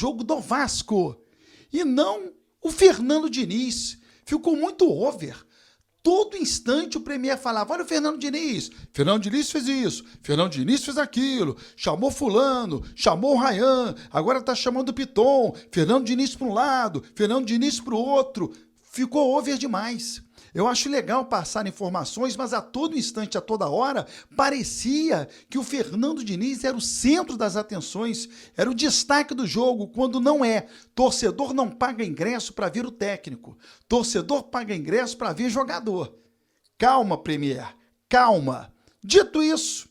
jogo do Vasco. E não o Fernando Diniz. Ficou muito over. Todo instante o Premier falava, olha o Fernando Diniz fez isso, Fernando Diniz fez aquilo, chamou fulano, chamou o Ryan, agora tá chamando o Piton, Fernando Diniz para um lado, Fernando Diniz para o outro. Ficou over demais. Eu acho legal passar informações, mas a todo instante, a toda hora, parecia que o Fernando Diniz era o centro das atenções, era o destaque do jogo, quando não é. Torcedor não paga ingresso para ver o técnico. Torcedor paga ingresso para ver jogador. Calma, Premier, calma. Dito isso,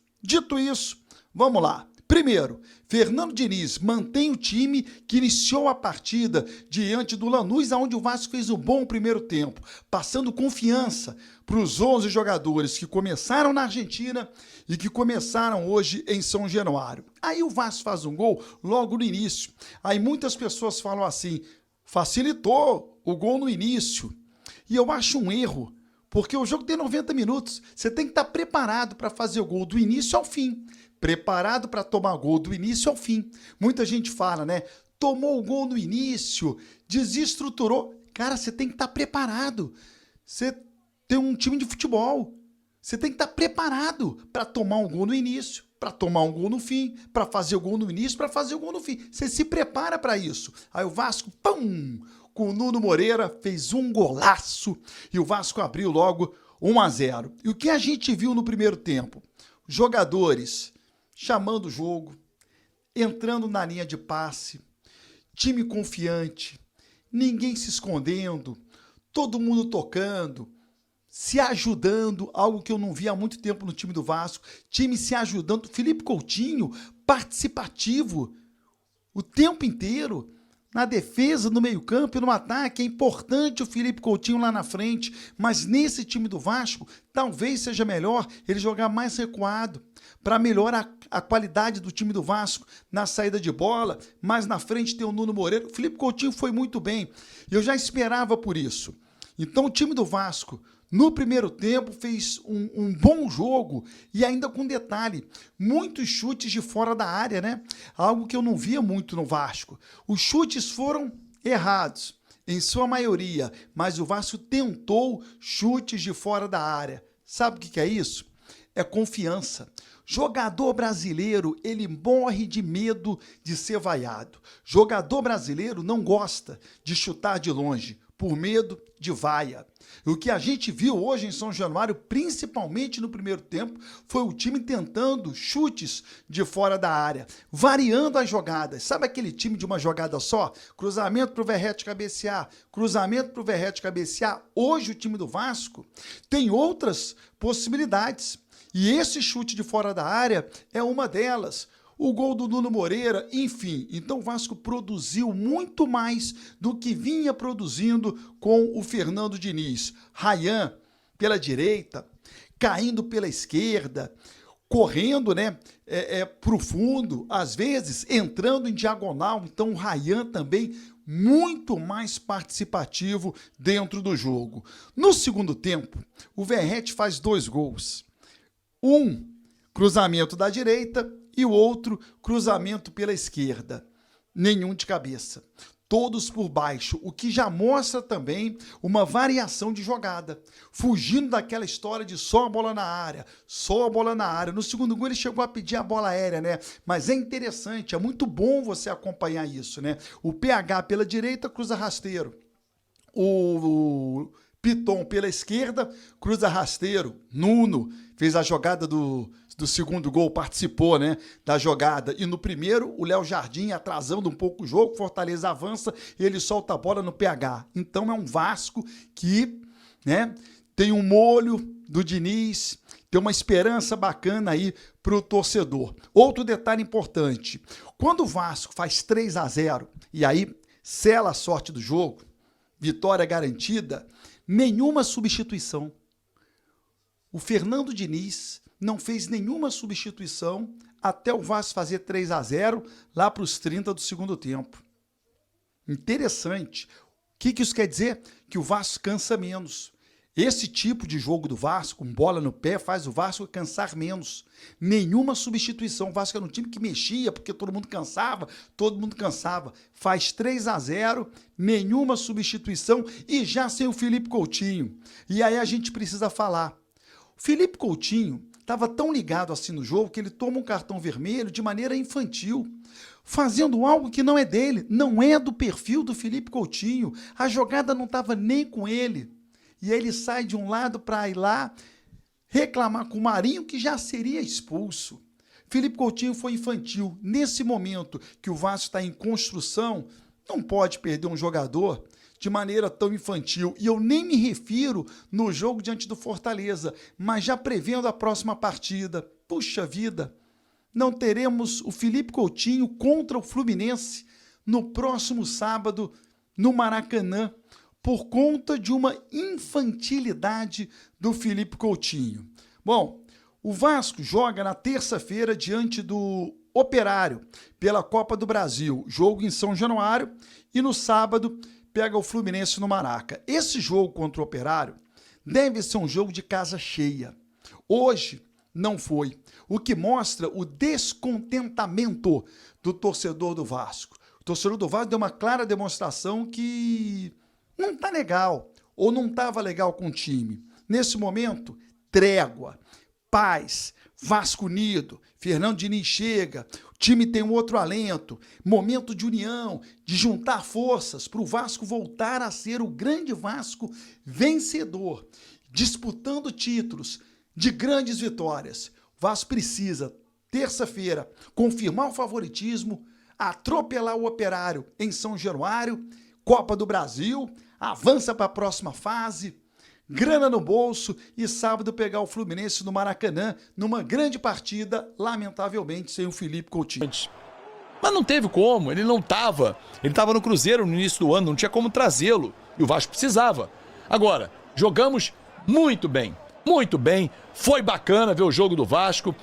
vamos lá. Primeiro, Fernando Diniz mantém o time que iniciou a partida diante do Lanús, onde o Vasco fez um bom primeiro tempo, passando confiança para os 11 jogadores que começaram na Argentina e que começaram hoje em São Januário. Aí o Vasco faz um gol logo no início. Aí muitas pessoas falam assim, facilitou o gol no início. E eu acho um erro, porque o jogo tem 90 minutos. Você tem que estar preparado para fazer o gol do início ao fim. Preparado para tomar gol do início ao fim. Muita gente fala, né? Tomou o gol no início, desestruturou. Cara, você tem que estar preparado. Você tem um time de futebol. Você tem que estar preparado para tomar um gol no início, para tomar um gol no fim, para fazer o gol no início, para fazer o gol no fim. Você se prepara para isso. Aí o Vasco, pum, com o Nuno Moreira, fez um golaço e o Vasco abriu logo 1-0. E o que a gente viu no primeiro tempo? Jogadores chamando o jogo, entrando na linha de passe, time confiante, ninguém se escondendo, todo mundo tocando, se ajudando, algo que eu não vi há muito tempo no time do Vasco, time se ajudando, Felipe Coutinho participativo o tempo inteiro, na defesa, no meio-campo e no ataque. É importante o Felipe Coutinho lá na frente, mas nesse time do Vasco, talvez seja melhor ele jogar mais recuado, para melhorar a qualidade do time do Vasco na saída de bola. Mais na frente tem o Nuno Moreira. O Felipe Coutinho foi muito bem, eu já esperava por isso. Então o time do Vasco, no primeiro tempo, fez um bom jogo e ainda com detalhe, muitos chutes de fora da área, né? Algo que eu não via muito no Vasco. Os chutes foram errados, em sua maioria, mas o Vasco tentou chutes de fora da área. Sabe o que é isso? É confiança. Jogador brasileiro, ele morre de medo de ser vaiado. Jogador brasileiro não gosta de chutar de longe, por medo de vaia. O que a gente viu hoje em São Januário, principalmente no primeiro tempo, foi o time tentando chutes de fora da área, variando as jogadas. Sabe aquele time de uma jogada só? Cruzamento para o Verratti cabecear, cruzamento para o Verratti cabecear. Hoje o time do Vasco tem outras possibilidades. E esse chute de fora da área é uma delas. O gol do Nuno Moreira, enfim. Então o Vasco produziu muito mais do que vinha produzindo com o Fernando Diniz. Ryan pela direita, caindo pela esquerda, correndo, né, para o fundo, às vezes entrando em diagonal. Então o Ryan também muito mais participativo dentro do jogo. No segundo tempo, o Verratti faz 2 gols. Um cruzamento da direita e o outro cruzamento pela esquerda. Nenhum de cabeça. Todos por baixo, o que já mostra também uma variação de jogada. Fugindo daquela história de só a bola na área, só a bola na área. No segundo gol ele chegou a pedir a bola aérea, né? Mas é interessante, é muito bom você acompanhar isso, né? O PH pela direita cruza rasteiro. O Piton pela esquerda, cruza rasteiro. Nuno fez a jogada do segundo gol, participou, né, da jogada. E no primeiro, o Léo Jardim atrasando um pouco o jogo, Fortaleza avança e ele solta a bola no PH. Então é um Vasco que, né, tem um molho do Diniz, tem uma esperança bacana aí para o torcedor. Outro detalhe importante, quando o Vasco faz 3-0 e aí sela a sorte do jogo, vitória garantida, nenhuma substituição. O Fernando Diniz não fez nenhuma substituição até o Vasco fazer 3-0 lá para os 30 do segundo tempo. Interessante. O que isso quer dizer? Que o Vasco cansa menos. Esse tipo de jogo do Vasco, com bola no pé, faz o Vasco cansar menos. Nenhuma substituição. O Vasco era um time que mexia, porque todo mundo cansava. Faz 3-0, nenhuma substituição e já sem o Felipe Coutinho. E aí a gente precisa falar. O Felipe Coutinho estava tão ligado assim no jogo que ele toma um cartão vermelho de maneira infantil, fazendo algo que não é dele, não é do perfil do Felipe Coutinho. A jogada não estava nem com ele. E aí ele sai de um lado para ir lá reclamar com o Marinho, que já seria expulso. Felipe Coutinho foi infantil. Nesse momento que o Vasco está em construção, não pode perder um jogador de maneira tão infantil. E eu nem me refiro no jogo diante do Fortaleza, mas já prevendo a próxima partida. Puxa vida, não teremos o Felipe Coutinho contra o Fluminense no próximo sábado no Maracanã, por conta de uma infantilidade do Felipe Coutinho. Bom, o Vasco joga na terça-feira diante do Operário pela Copa do Brasil, jogo em São Januário, e no sábado pega o Fluminense no Maraca. Esse jogo contra o Operário deve ser um jogo de casa cheia. Hoje não foi, o que mostra o descontentamento do torcedor do Vasco. O torcedor do Vasco deu uma clara demonstração que não está legal, ou não estava legal com o time. Nesse momento, trégua, paz, Vasco unido, Fernando Diniz chega, o time tem um outro alento, momento de união, de juntar forças para o Vasco voltar a ser o grande Vasco vencedor, disputando títulos de grandes vitórias. O Vasco precisa, terça-feira, confirmar o favoritismo, atropelar o Operário em São Januário, Copa do Brasil, avança para a próxima fase, grana no bolso e sábado pegar o Fluminense no Maracanã numa grande partida, lamentavelmente sem o Felipe Coutinho. Mas não teve como, ele não estava. Ele estava no Cruzeiro no início do ano, não tinha como trazê-lo. E o Vasco precisava. Agora, jogamos muito bem. Muito bem, foi bacana ver o jogo do Vasco.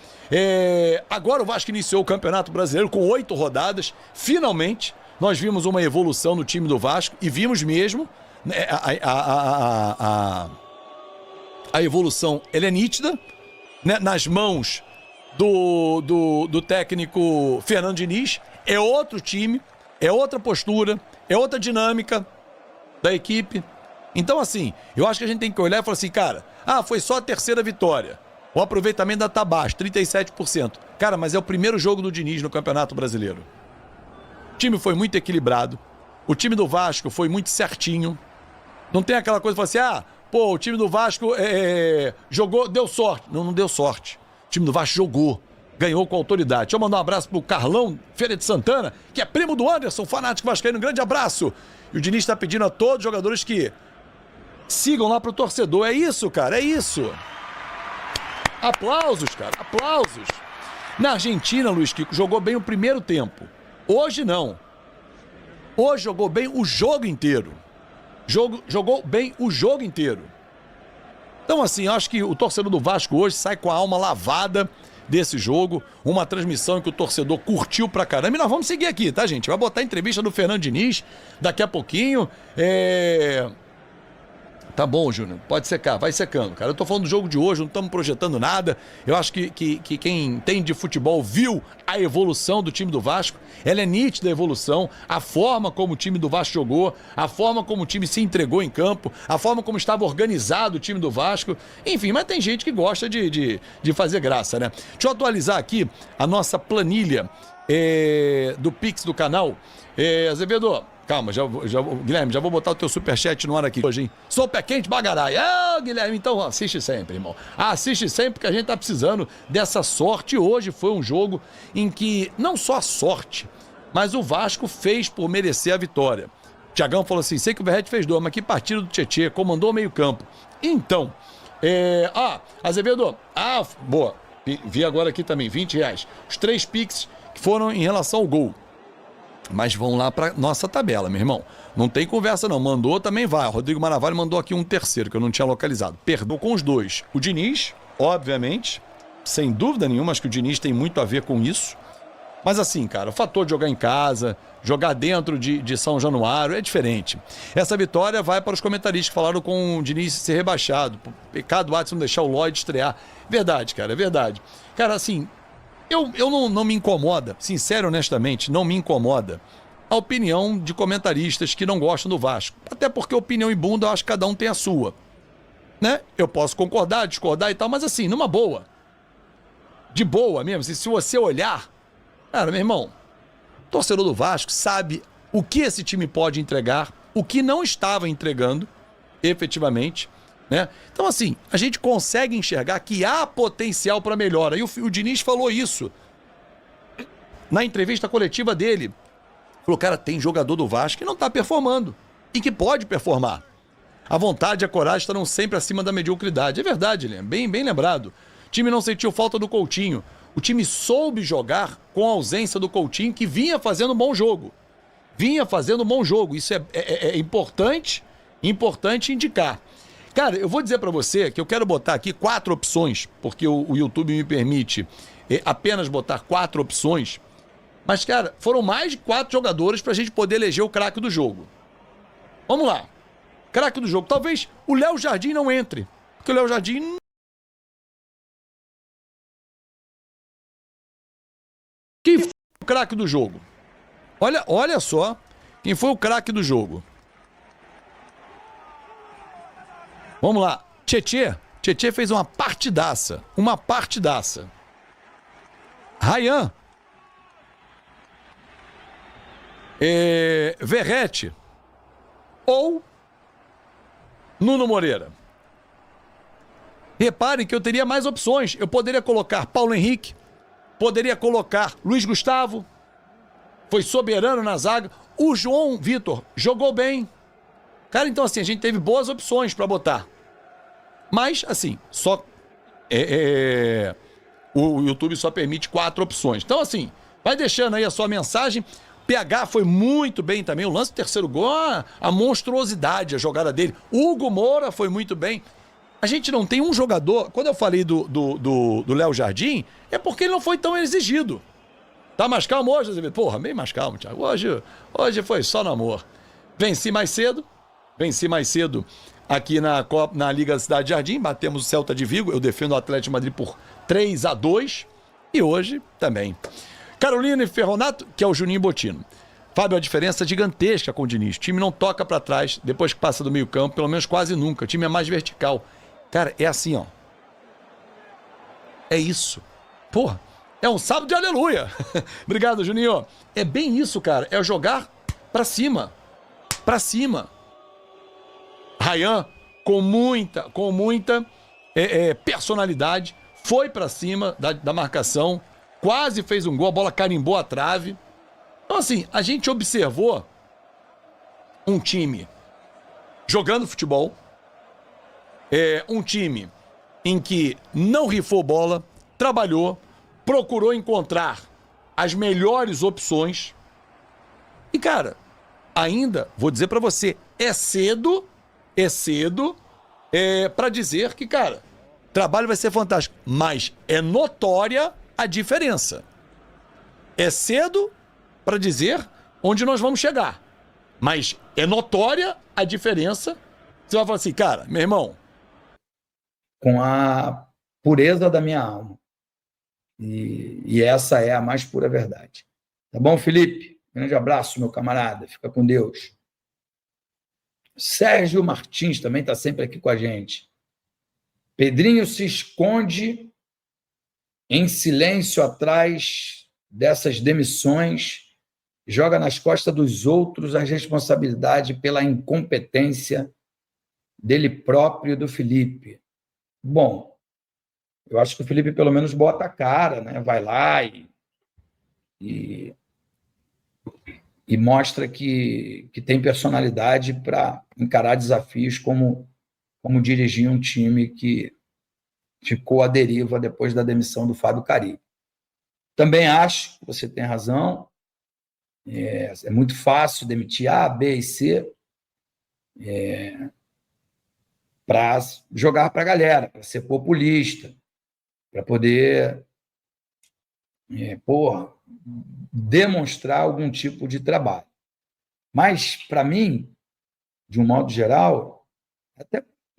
Agora o Vasco iniciou o Campeonato Brasileiro com 8 rodadas. Finalmente, nós vimos uma evolução no time do Vasco e vimos mesmo. A evolução, ela é nítida, né? Nas mãos do técnico Fernando Diniz. É outro time, é outra postura, é outra dinâmica da equipe. Então, assim, eu acho que a gente tem que olhar e falar assim, cara, foi só a terceira vitória. O aproveitamento ainda tá baixo, 37%. Cara, mas é o primeiro jogo do Diniz no Campeonato Brasileiro. O time foi muito equilibrado. O time do Vasco foi muito certinho. Não tem aquela coisa de falar assim, o time do Vasco jogou, deu sorte. Não deu sorte. O time do Vasco jogou, ganhou com autoridade. Deixa eu mandar um abraço pro Carlão Feira de Santana, que é primo do Anderson, fanático vascaíno. Um grande abraço. E o Diniz está pedindo a todos os jogadores que sigam lá pro torcedor. É isso, cara, é isso. Aplausos, cara, aplausos. Na Argentina, Luiz Kiko, jogou bem o primeiro tempo. Hoje não. Hoje jogou bem o jogo inteiro. Jogou bem o jogo inteiro. Então, assim, eu acho que o torcedor do Vasco hoje sai com a alma lavada desse jogo. Uma transmissão que o torcedor curtiu pra caramba. E nós vamos seguir aqui, tá, gente? Vai botar a entrevista do Fernando Diniz daqui a pouquinho. Tá bom, Júnior, pode secar, vai secando, cara. Eu tô falando do jogo de hoje, não estamos projetando nada. Eu acho que quem entende de futebol viu a evolução do time do Vasco. Ela é nítida a evolução, a forma como o time do Vasco jogou, a forma como o time se entregou em campo, a forma como estava organizado o time do Vasco. Enfim, mas tem gente que gosta de fazer graça, né? Deixa eu atualizar aqui a nossa planilha do Pix do canal. Azevedo, calma, Guilherme, já vou botar o teu superchat no ar aqui hoje, hein? Sou pé quente, bagarai. Guilherme, então assiste sempre, irmão. Assiste sempre, porque a gente tá precisando dessa sorte. Hoje foi um jogo em que, não só a sorte, mas o Vasco fez por merecer a vitória. O Thiagão falou assim, sei que o Verrete fez 2, mas que partida do Tietê, comandou o meio campo. Então, Azevedo, boa, vi agora aqui também, R$20. Os 3 Pix que foram em relação ao gol. Mas vão lá para nossa tabela, meu irmão. Não tem conversa não, mandou também vai. O Rodrigo Maravalho mandou aqui um terceiro que eu não tinha localizado. Perdoou com os 2. O Diniz, obviamente, sem dúvida nenhuma, acho que o Diniz tem muito a ver com isso. Mas assim, cara, o fator de jogar em casa, jogar dentro de São Januário é diferente. Essa vitória vai para os comentaristas que falaram com o Diniz ser rebaixado. Pecado Watson não deixar o Lloyd estrear. Verdade, cara, é verdade. Cara, assim, eu não me incomoda, sincero, honestamente, não me incomoda a opinião de comentaristas que não gostam do Vasco. Até porque opinião e bunda, eu acho que cada um tem a sua. Né? Eu posso concordar, discordar e tal, mas assim, numa boa. De boa mesmo, se você olhar... Cara, meu irmão, o torcedor do Vasco sabe o que esse time pode entregar, o que não estava entregando, efetivamente, né? Então, assim, a gente consegue enxergar que há potencial para melhora. E o Diniz falou isso na entrevista coletiva dele. Falou, cara, tem jogador do Vasco que não está performando e que pode performar. A vontade e a coragem estarão sempre acima da mediocridade. É verdade, Lê, bem lembrado. O time não sentiu falta do Coutinho. O time soube jogar com a ausência do Coutinho, que vinha fazendo um bom jogo. Isso é importante indicar. Cara, eu vou dizer pra você que eu quero botar aqui 4 opções, porque o YouTube me permite apenas botar 4 opções. Mas, cara, foram mais de 4 jogadores pra gente poder eleger o craque do jogo. Vamos lá. Craque do jogo. Talvez o Léo Jardim não entre, porque o Léo Jardim... Quem foi o craque do jogo? Olha só quem foi o craque do jogo. Vamos lá. Tietê fez uma partidaça. Ryan. Verrete. Ou Nuno Moreira. Reparem que eu teria mais opções. Eu poderia colocar Paulo Henrique. Poderia colocar Luiz Gustavo, foi soberano na zaga. O João Vitor jogou bem. Cara, então assim, a gente teve boas opções pra botar. Mas, assim, só... o YouTube só permite 4 opções. Então, assim, vai deixando aí a sua mensagem. PH foi muito bem também. O lance do terceiro gol, a monstruosidade, a jogada dele. Hugo Moura foi muito bem. A gente não tem um jogador... Quando eu falei do Léo Jardim, é porque ele não foi tão exigido. Tá mais calmo hoje, Azevedo? Porra, bem mais calmo, Thiago. Hoje foi só no amor. Venci mais cedo aqui na Liga Cidade Jardim. Batemos o Celta de Vigo. Eu defendo o Atlético de Madrid por 3-2. E hoje também. Carolina e Ferronato, que é o Juninho Botino. Fábio, a diferença é gigantesca com o Diniz. O time não toca pra trás depois que passa do meio campo, pelo menos quase nunca. O time é mais vertical. Cara, é assim, ó. É isso. Porra, é um sábado de aleluia. Obrigado, Juninho. É bem isso, cara. É jogar pra cima. Ryan, com muita personalidade, foi pra cima da marcação, quase fez um gol, a bola carimbou a trave. Então, assim, a gente observou um time jogando futebol, um time em que não rifou bola, trabalhou, procurou encontrar as melhores opções. E, cara, ainda, vou dizer pra você, é cedo pra dizer que, cara, o trabalho vai ser fantástico, mas é notória a diferença. É cedo pra dizer onde nós vamos chegar, mas é notória a diferença. Você vai falar assim, cara, meu irmão, com a pureza da minha alma. E essa é a mais pura verdade. Tá bom, Felipe? Grande abraço, meu camarada. Fica com Deus. Sérgio Martins também está sempre aqui com a gente. Pedrinho se esconde em silêncio atrás dessas demissões, joga nas costas dos outros a responsabilidade pela incompetência dele próprio e do Felipe. Bom, eu acho que o Felipe pelo menos bota a cara, né? Vai lá e mostra que tem personalidade para encarar desafios como dirigir um time que ficou à deriva depois da demissão do Fábio Carille. Também acho que você tem razão. É muito fácil demitir A, B e C para jogar para a galera, para ser populista, para poder demonstrar algum tipo de trabalho. Mas, para mim, de um modo geral,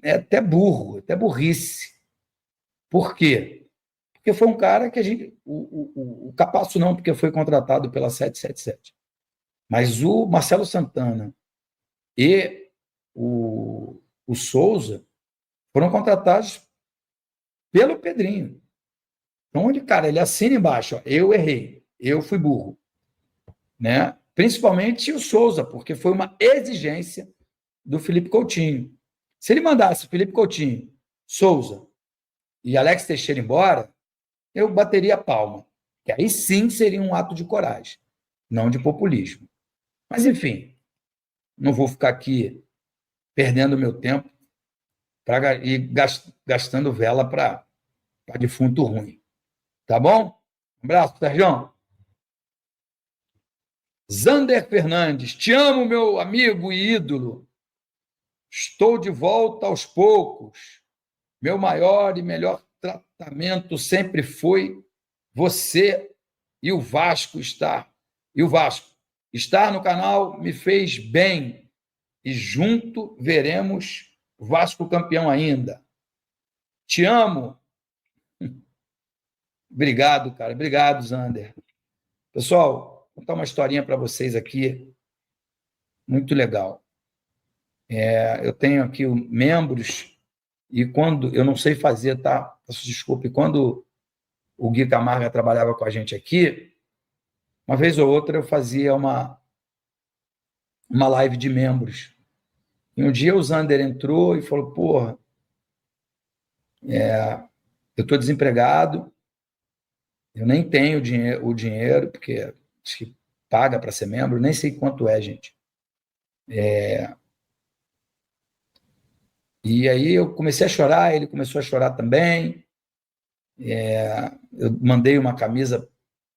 é até burro, até burrice. Por quê? Porque foi um cara que a gente... O Capasso não, porque foi contratado pela 777. Mas o Marcelo Santana e o Souza foram contratados pelo Pedrinho. Então, ele assina embaixo, ó, eu errei, eu fui burro. Né? Principalmente o Souza, porque foi uma exigência do Felipe Coutinho. Se ele mandasse Felipe Coutinho, Souza e Alex Teixeira embora, eu bateria a palma. Que aí sim seria um ato de coragem, não de populismo. Mas, enfim, não vou ficar aqui perdendo meu tempo e gastando vela para defunto ruim. Tá bom? Um abraço, Sérgio. Zander Fernandes, te amo, meu amigo e ídolo. Estou de volta aos poucos. Meu maior e melhor tratamento sempre foi você e o Vasco estar. E o Vasco estar no canal me fez bem. E junto veremos Vasco campeão ainda. Te amo. Obrigado, cara. Obrigado, Zander. Pessoal, vou contar uma historinha para vocês aqui, muito legal. Eu tenho aqui membros, e quando... Eu não sei fazer, tá? Peço desculpe. Quando o Gui Camarga trabalhava com a gente aqui, uma vez ou outra eu fazia uma live de membros. E um dia o Zander entrou e falou, porra, eu estou desempregado, eu nem tenho o dinheiro, porque acho que paga para ser membro, nem sei quanto é, gente. E aí eu comecei a chorar, ele começou a chorar também. Eu mandei uma camisa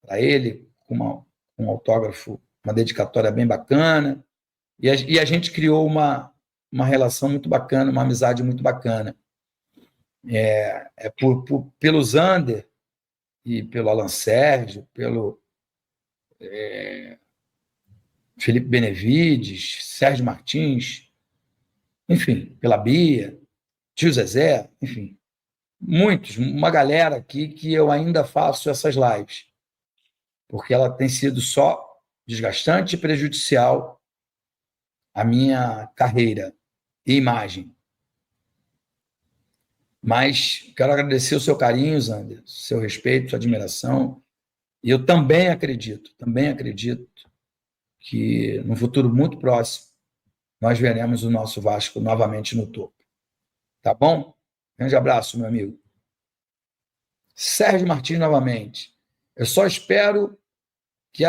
para ele, com um autógrafo, uma dedicatória bem bacana, e a gente criou uma relação muito bacana, uma amizade muito bacana. Pelo Zander, e pelo Alan Sérgio, pelo Felipe Benevides, Sérgio Martins, enfim, pela Bia, tio Zezé, enfim, uma galera aqui que eu ainda faço essas lives, porque ela tem sido só desgastante e prejudicial à minha carreira e imagem. Mas quero agradecer o seu carinho, Zander, seu respeito, sua admiração. E eu também acredito que no futuro muito próximo nós veremos o nosso Vasco novamente no topo. Tá bom? Grande abraço, meu amigo. Sérgio Martins novamente. Eu só espero que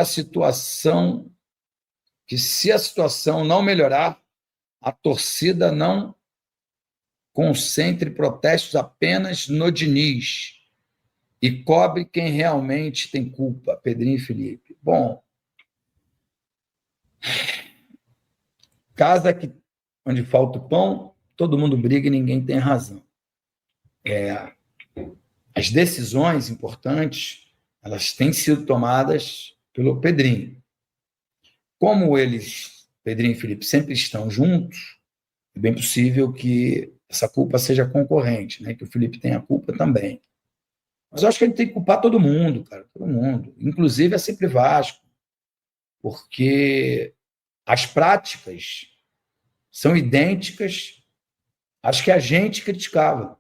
se a situação não melhorar, a torcida não concentre protestos apenas no Diniz e cobre quem realmente tem culpa, Pedrinho e Felipe. Bom, casa onde falta o pão, todo mundo briga e ninguém tem razão. As decisões importantes, elas têm sido tomadas pelo Pedrinho. Como Pedrinho e Felipe, sempre estão juntos, é bem possível que essa culpa seja concorrente, né? Que o Felipe tenha culpa também. Mas eu acho que a gente tem que culpar todo mundo, cara, todo mundo. Inclusive a Sempre Vasco, porque as práticas são idênticas às que a gente criticava.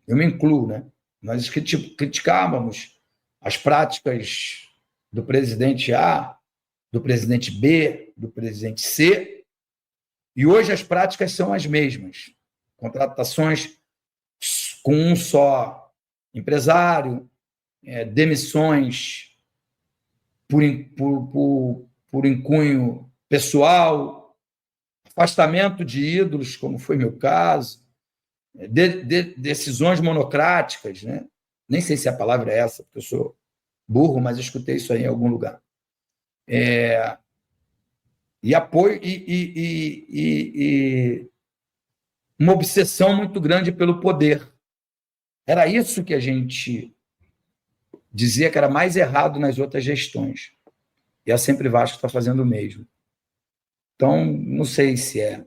Eu me incluo, né? Nós criticávamos as práticas do presidente A, do presidente B, do presidente C, e hoje as práticas são as mesmas. Contratações com um só empresário, demissões por encunho pessoal, afastamento de ídolos, como foi meu caso, decisões monocráticas, né? Nem sei se a palavra é essa, porque eu sou burro, mas eu escutei isso aí em algum lugar. E apoio e uma obsessão muito grande pelo poder. Era isso que a gente dizia que era mais errado nas outras gestões. E a Sempre Vasco está fazendo o mesmo. Então, não sei se é.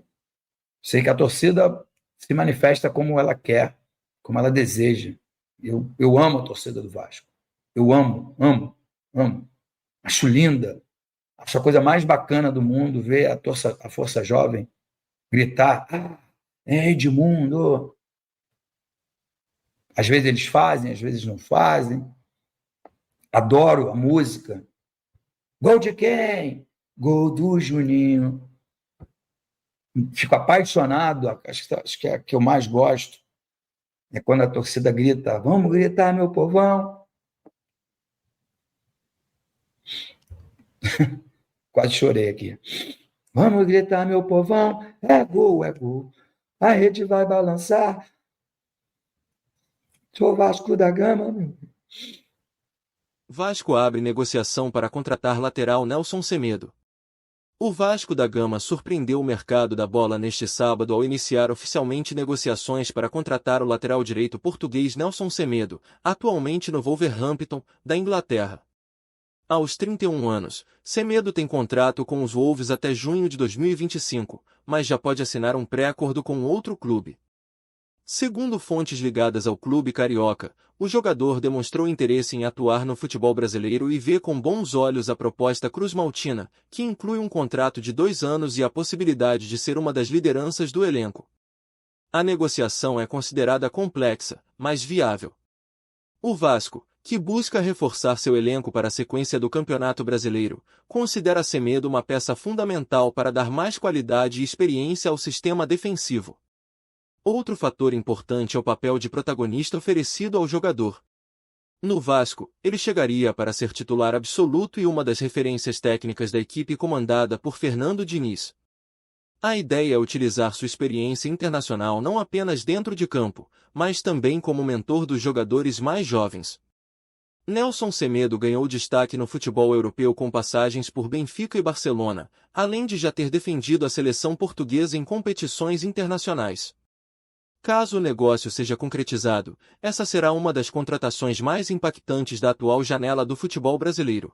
Sei que a torcida se manifesta como ela quer, como ela deseja. Eu amo a torcida do Vasco. Eu amo. Acho linda. Acho a coisa mais bacana do mundo ver a Força Jovem gritar: é Edmundo! Às vezes eles fazem, às vezes não fazem. Adoro a música. Gol de quem? Gol do Juninho. Fico apaixonado, acho que é a que eu mais gosto. É quando a torcida grita: vamos gritar, meu povão. Quase chorei aqui. Vamos gritar, meu povão. É gol, é gol. A rede vai balançar. Sou Vasco da Gama, meu. Vasco abre negociação para contratar lateral Nelson Semedo. O Vasco da Gama surpreendeu o mercado da bola neste sábado ao iniciar oficialmente negociações para contratar o lateral direito português Nelson Semedo, atualmente no Wolverhampton, da Inglaterra. Aos 31 anos, Semedo tem contrato com os Wolves até junho de 2025, mas já pode assinar um pré-acordo com outro clube. Segundo fontes ligadas ao clube carioca, o jogador demonstrou interesse em atuar no futebol brasileiro e vê com bons olhos a proposta cruzmaltina, que inclui um contrato de 2 anos e a possibilidade de ser uma das lideranças do elenco. A negociação é considerada complexa, mas viável. O Vasco, que busca reforçar seu elenco para a sequência do Campeonato Brasileiro, considera Semedo uma peça fundamental para dar mais qualidade e experiência ao sistema defensivo. Outro fator importante é o papel de protagonista oferecido ao jogador. No Vasco, ele chegaria para ser titular absoluto e uma das referências técnicas da equipe comandada por Fernando Diniz. A ideia é utilizar sua experiência internacional não apenas dentro de campo, mas também como mentor dos jogadores mais jovens. Nelson Semedo ganhou destaque no futebol europeu com passagens por Benfica e Barcelona, além de já ter defendido a seleção portuguesa em competições internacionais. Caso o negócio seja concretizado, essa será uma das contratações mais impactantes da atual janela do futebol brasileiro.